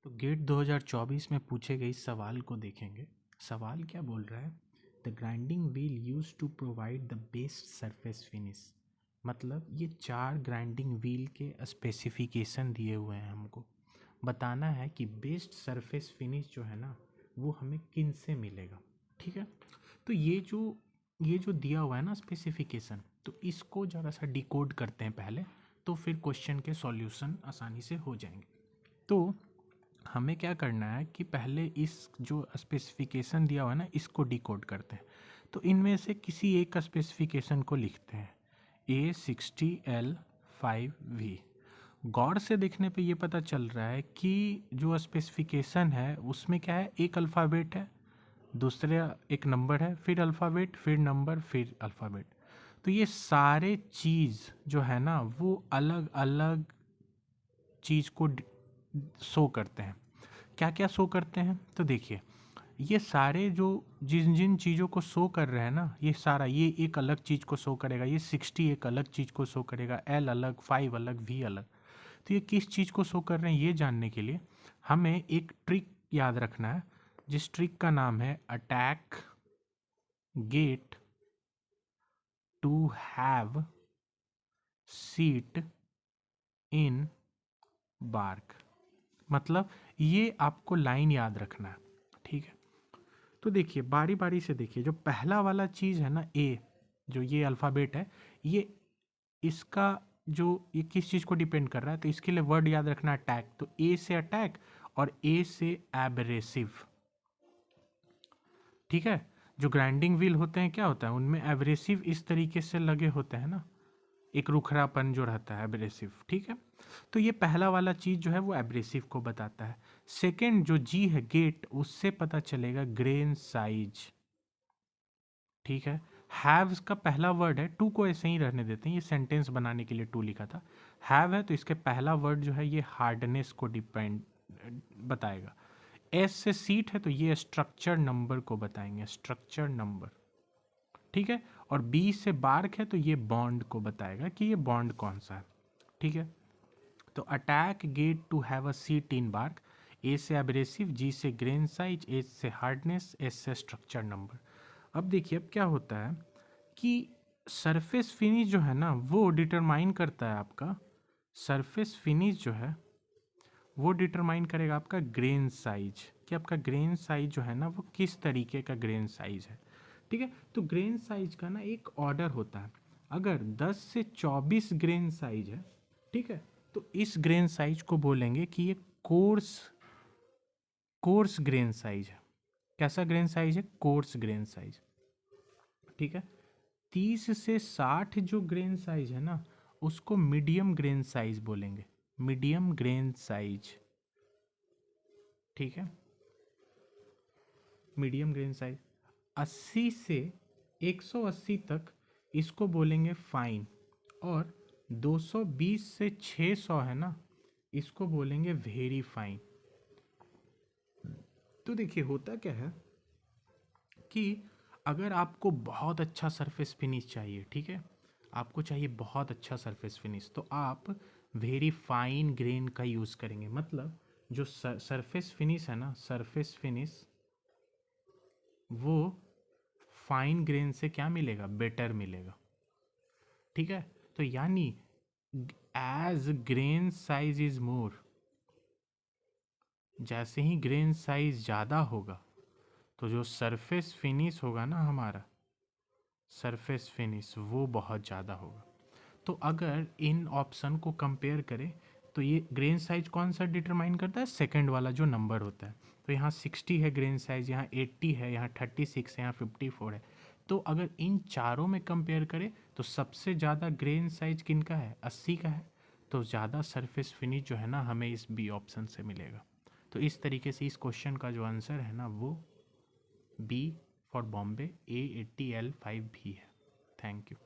तो गेट 2024 में पूछे गए इस सवाल को देखेंगे। सवाल क्या बोल रहा है? The grinding wheel use to provide the best surface finish. मतलब ये 4 ग्राइंडिंग व्हील के स्पेसिफिकेशन दिए हुए हैं। हमको बताना है कि बेस्ट सरफेस फिनिश जो है ना वो हमें किन से मिलेगा। ठीक है, तो ये जो दिया हुआ है ना स्पेसिफिकेशन, तो इसको ज़रा सा डिकोड करते हैं पहले, तो फिर क्वेश्चन के सॉल्यूशन आसानी से हो जाएंगे। तो हमें क्या करना है कि पहले इस जो स्पेसिफिकेशन दिया हुआ है ना इसको डिकोड करते हैं। तो इनमें से किसी एक स्पेसिफिकेशन को लिखते हैं A60L5V। गौर से देखने पे ये पता चल रहा है कि जो स्पेसिफिकेशन है उसमें क्या है, एक अल्फ़ाबेट है, दूसरा एक नंबर है, फिर अल्फ़ाबेट, फिर नंबर, फिर अल्फ़ाबेट। तो ये सारे चीज़ जो है ना वो अलग अलग चीज़ को शो करते हैं। क्या क्या शो करते हैं? तो देखिए, ये सारे जो जिन जिन चीज़ों को शो कर रहे हैं ना, ये सारा ये एक अलग चीज़ को शो करेगा, ये 60 एक अलग चीज़ को शो करेगा, L अलग, 5 अलग, V अलग। तो ये किस चीज़ को शो कर रहे हैं ये जानने के लिए हमें एक ट्रिक याद रखना है, जिस ट्रिक का नाम है attack get to have seat in bark. मतलब ये आपको लाइन याद रखना है। ठीक है, तो देखिए बारी बारी से देखिए, जो पहला वाला चीज़ है ना ए, जो ये अल्फ़ाबेट है, ये इसका जो ये किस चीज़ को डिपेंड कर रहा है, तो इसके लिए वर्ड याद रखना अटैक। तो ए से अटैक और ए से एब्रेसिव। ठीक है, जो ग्राइंडिंग व्हील होते हैं क्या होता है उनमें एब्रेसिव इस तरीके से लगे होते हैं ना, एक रुखरापन जो रहता है एब्रेसिव। ठीक है, तो ये पहला वाला चीज़ जो है वो एब्रेसिव को बताता है। सेकंड जो जी है गेट, उससे पता चलेगा ग्रेन साइज। ठीक है, हैव्स का पहला वर्ड है, टू को ऐसे ही रहने देते हैं, ये सेंटेंस बनाने के लिए टू लिखा था। हैव है तो इसके पहला वर्ड जो है ये हार्डनेस को डिपेंड बताएगा। एस से सीट है तो ये स्ट्रक्चर नंबर को बताएंगे, स्ट्रक्चर नंबर। ठीक है, और बी से बार्क है तो ये बॉन्ड को बताएगा कि ये बॉन्ड कौन सा है। ठीक है, तो attack get to have a seat in bark. A से एब्रेसिव, जी से ग्रेन साइज, एच से हार्डनेस, एस से स्ट्रक्चर नंबर। अब देखिए अब क्या होता है कि सरफेस फिनिश जो है ना वो डिटरमाइन करता है आपका, सरफेस फिनिश जो है वो डिटरमाइन करेगा आपका ग्रेन साइज, कि आपका ग्रेन साइज जो है ना वो किस तरीके का ग्रेन साइज है। ठीक है, तो ग्रेन साइज का ना एक ऑर्डर होता है। अगर 10 से 24 ग्रेन साइज है, ठीक है, तो इस ग्रेन साइज को बोलेंगे कि ये कोर्स कोर्स ग्रेन साइज है। कैसा ग्रेन साइज है? Coarse grain size. ठीक है, 30 से 60 जो ग्रेन साइज है ना उसको मीडियम ग्रेन साइज बोलेंगे, मीडियम ग्रेन साइज। ठीक है, मीडियम ग्रेन साइज। 80 से 180 तक इसको बोलेंगे फाइन, और 220 से 600 है ना इसको बोलेंगे वेरी फाइन। तो देखिए होता क्या है कि अगर आपको बहुत अच्छा सरफेस फिनिश चाहिए, ठीक है, आपको चाहिए बहुत अच्छा सरफेस फिनिश, तो आप वेरी फाइन ग्रेन का यूज़ करेंगे। मतलब जो सरफेस फिनिश है ना, सरफेस फिनिश वो फाइन ग्रेन से क्या मिलेगा? बेटर मिलेगा। ठीक है, तो यानी as grain size is more, जैसे ही ग्रेन साइज ज़्यादा होगा तो जो सरफेस फिनिश होगा ना हमारा, सरफेस फिनिश वो बहुत ज़्यादा होगा। तो अगर इन ऑप्शन को कंपेयर करें तो ये ग्रेन साइज कौन सा डिटरमाइन करता है? सेकंड वाला जो नंबर होता है। तो यहाँ 60 है ग्रेन साइज, यहाँ 80 है, यहाँ 36 है, यहाँ 54 है। तो अगर इन चारों में कंपेयर करें तो सबसे ज़्यादा ग्रेन साइज किनका है? 80 का है। तो ज़्यादा सरफेस फिनिश जो है ना हमें इस बी ऑप्शन से मिलेगा। तो इस तरीके से इस क्वेश्चन का जो आंसर है ना वो बी फॉर बॉम्बे A80L5 भी है। Thank you.